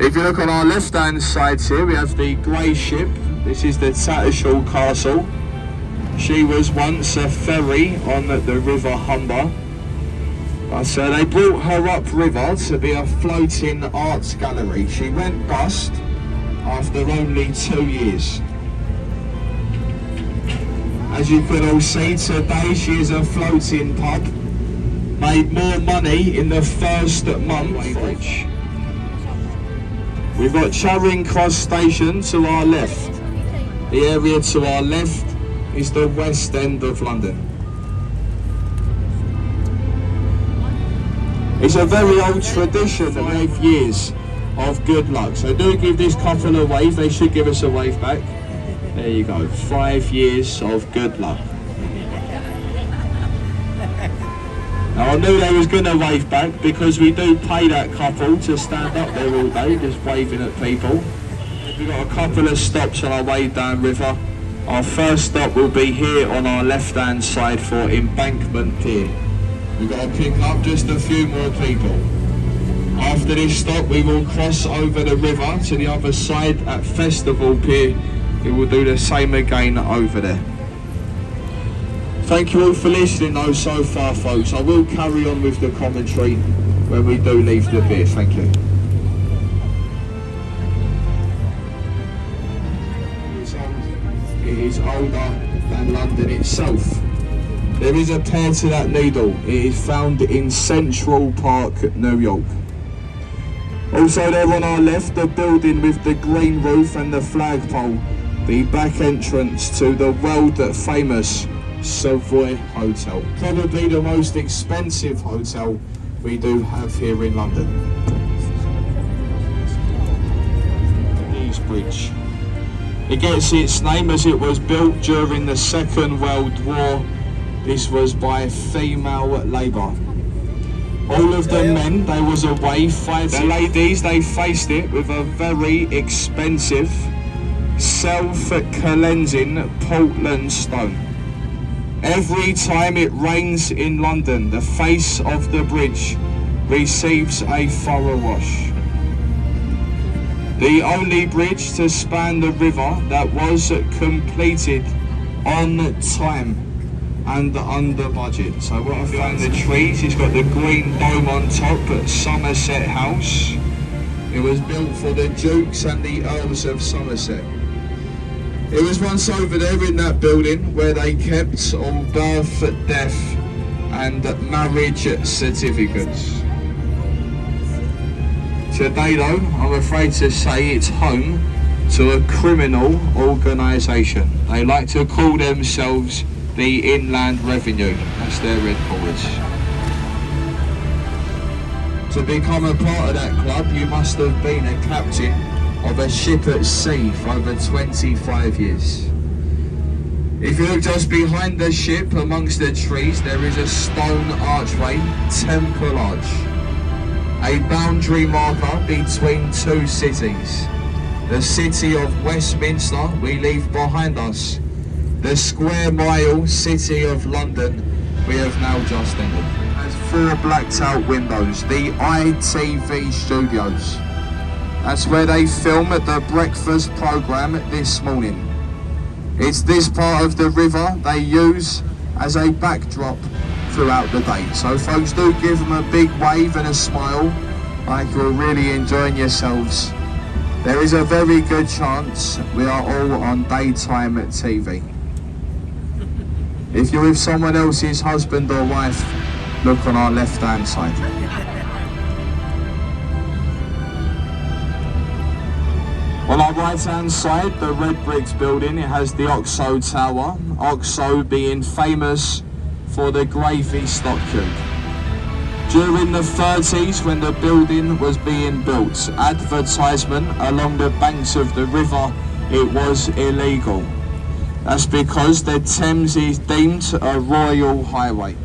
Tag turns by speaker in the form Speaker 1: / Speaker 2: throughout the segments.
Speaker 1: If you look on our left hand side here, we have the grey ship. This is the Tattershall Castle. She was once a ferry on the River Humber. So they brought her upriver to be a floating arts gallery. She went bust after only 2 years. As you can all see today, she is a floating pub. Made more money in the first month. We've got Charing Cross Station to our left. The area to our left is the West End of London. It's a very old tradition that we have years of good luck. So do give this couple a wave, they should give us a wave back. There you go, 5 years of good luck. Now I knew they was going to wave back because we do pay that couple to stand up there all day just waving at people. We've got a couple of stops on our way down river. Our first stop will be here on our left hand side for Embankment Pier. We've got to pick up just a few more people. After this stop we will cross over the river to the other side at Festival Pier. We will do the same again over there. Thank you all for listening though so far folks. I will carry on with the commentary when we do leave the pier. Thank you. It is older than London itself. There is a pair to that needle. It is found in Central Park, New York. Also there on our left, the building with the green roof and the flagpole, the back entrance to the world famous Savoy Hotel. Probably the most expensive hotel we do have here in London. Leeds Bridge. It gets its name as it was built during the Second World War. This was by female labour. All of the men, they was away fighting. The ladies, they faced it with a very expensive self-cleansing Portland stone. Every time it rains in London, the face of the bridge receives a thorough wash. The only bridge to span the river that was completed on time and under budget. So what I found the trees, it's got the green dome on top at Somerset House. It was built for the Dukes and the Earls of Somerset. It was once over there in that building where they kept all birth, death and marriage certificates. Today though, I'm afraid to say it's home to a criminal organisation. They like to call themselves the Inland Revenue. That's their headquarters. To become a part of that club, you must have been a captain of a ship at sea for over 25 years. If you look just behind the ship amongst the trees, there is a stone archway, Temple Arch. A boundary marker between two cities. The city of Westminster we leave behind us. The square mile city of London we have now just entered. Has 4 blacked out windows, the ITV studios. That's where they film the breakfast programme this morning. It's this part of the river they use as a backdrop throughout the day. So folks, do give them a big wave and a smile, like you're really enjoying yourselves. There is a very good chance we are all on daytime TV. If you're with someone else's husband or wife, look on our left hand side. On our right hand side, the red bricks building, it has the Oxo Tower, Oxo being famous for the gravy stock cube. During the 30s, when the building was being built, advertisement along the banks of the river, it was illegal. That's because the Thames is deemed a royal highway.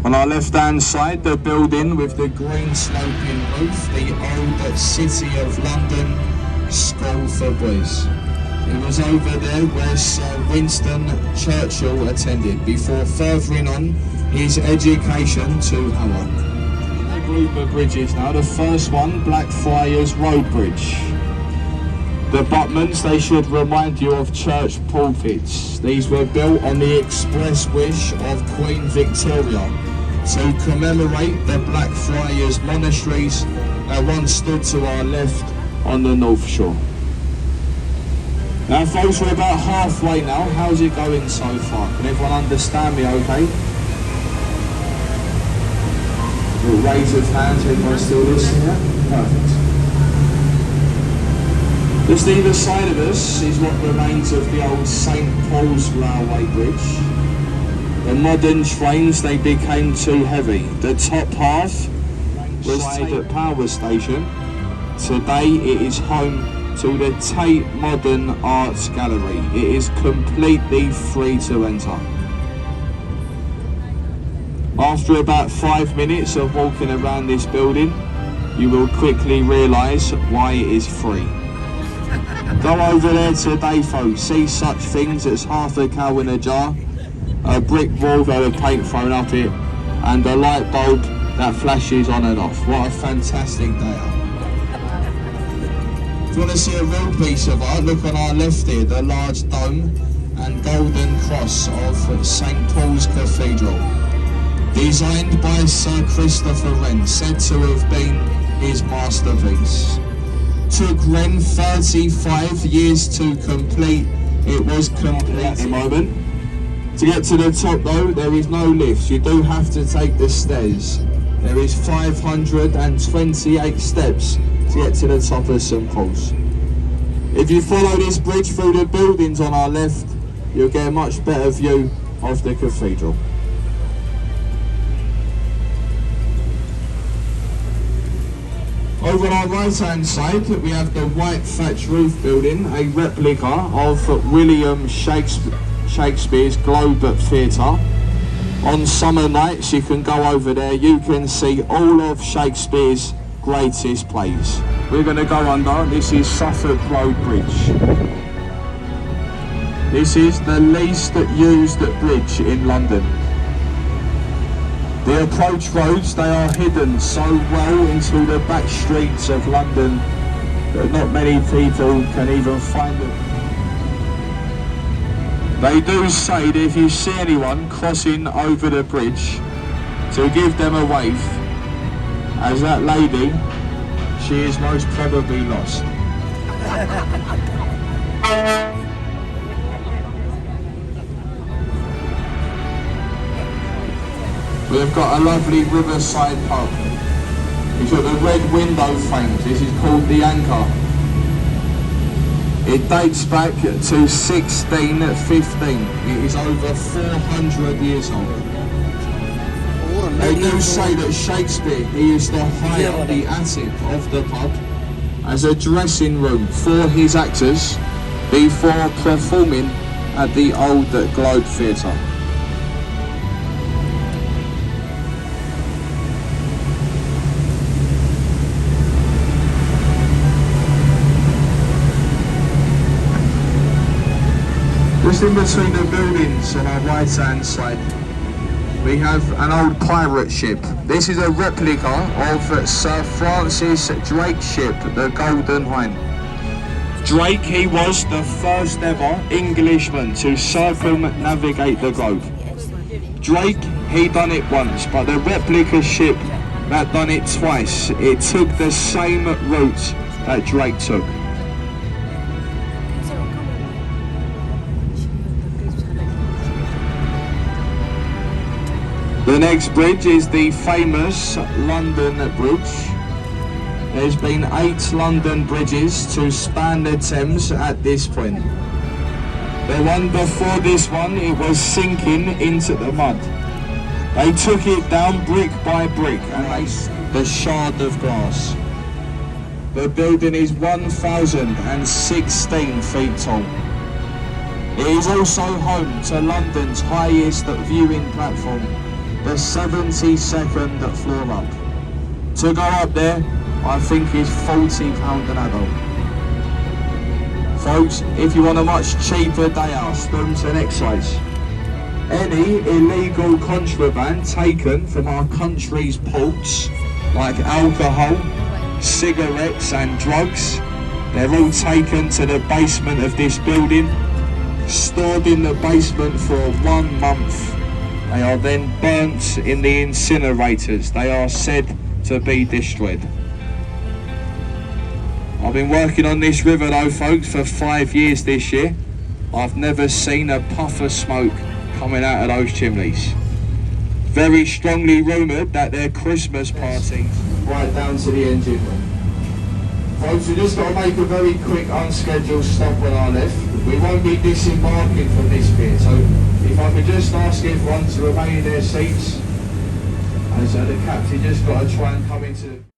Speaker 1: On our left hand side, the building with the green sloping roof, the old City of London School for Boys. It was over there where Sir Winston Churchill attended before furthering on his education to Harrow. A group of bridges now. The first one, Blackfriars Road Bridge. The abutments, they should remind you of church pulpits. These were built on the express wish of Queen Victoria to commemorate the Blackfriars monasteries that once stood to our left on the North Shore. Now folks, we're about halfway now. How's it going so far? Can everyone understand me okay? Little raise of hands, everyone still listening? Yeah? Perfect. Just either side of us is what remains of the old St Paul's Railway Bridge. The modern trains, they became too heavy. The top half was at Power Station. Today it is home to the Tate Modern Arts Gallery. It is completely free to enter. After about 5 minutes of walking around this building, you will quickly realise why it is free. Go over there today folks, see such things as half a cow in a jar, a brick wall with paint thrown up it, and a light bulb that flashes on and off. What a fantastic day out. If you want to see a real piece of art, look on our left here, the large dome and golden cross of St Paul's Cathedral. Designed by Sir Christopher Wren, said to have been his masterpiece. Took Wren 35 years to complete. It was complete at the moment. To get to the top though, there is no lift. You do have to take the stairs. There is 528 steps to get to the top of St Paul's. If you follow this bridge through the buildings on our left, you'll get a much better view of the cathedral. Over on our right hand side we have the white thatch roof building, a replica of William Shakespeare's Globe Theatre. On summer nights you can go over there, you can see all of Shakespeare's greatest plays. We're going to go under. This is Suffolk Road Bridge. This is the least used bridge in London. The approach roads, they are hidden so well into the back streets of London that not many people can even find them. They do say that if you see anyone crossing over the bridge, to give them a wave, as that lady, she is most probably lost. We've got a lovely riverside pub. It's got the red window frames. This is called the Anchor. It dates back to 1615. It is over 400 years old. They do say that Shakespeare, he used to hire the attic of the pub as a dressing room for his actors before performing at the old Globe Theatre. Just in between the buildings on our right hand side, we have an old pirate ship. This is a replica of Sir Francis Drake's ship, the Golden Hind. Drake, he was the first ever Englishman to circumnavigate the globe. Drake, he done it once, but the replica ship that done it twice. It took the same route that Drake took. The next bridge is the famous London Bridge. There's been 8 London bridges to span the Thames at this point. The one before this one, it was sinking into the mud. They took it down brick by brick and raised the shard of glass. The building is 1,016 feet tall. It is also home to London's highest viewing platform, the 72nd floor up. To go up there, I think is £40 an adult. Folks, if you want a much cheaper day out, spoons and excise. Any illegal contraband taken from our country's ports, like alcohol, cigarettes and drugs, they're all taken to the basement of this building, stored in the basement for 1 month. They are then burnt in the incinerators. They are said to be destroyed. I've been working on this river though, folks, for 5 years this year. I've never seen a puff of smoke coming out of those chimneys. Very strongly rumoured that they're Christmas parties. Right down to the engine room. Folks, we just got to make a very quick unscheduled stop on our left. We won't be disembarking from this bit, so if I could just ask everyone to remain in their seats. And so the captain just got to try and come into the...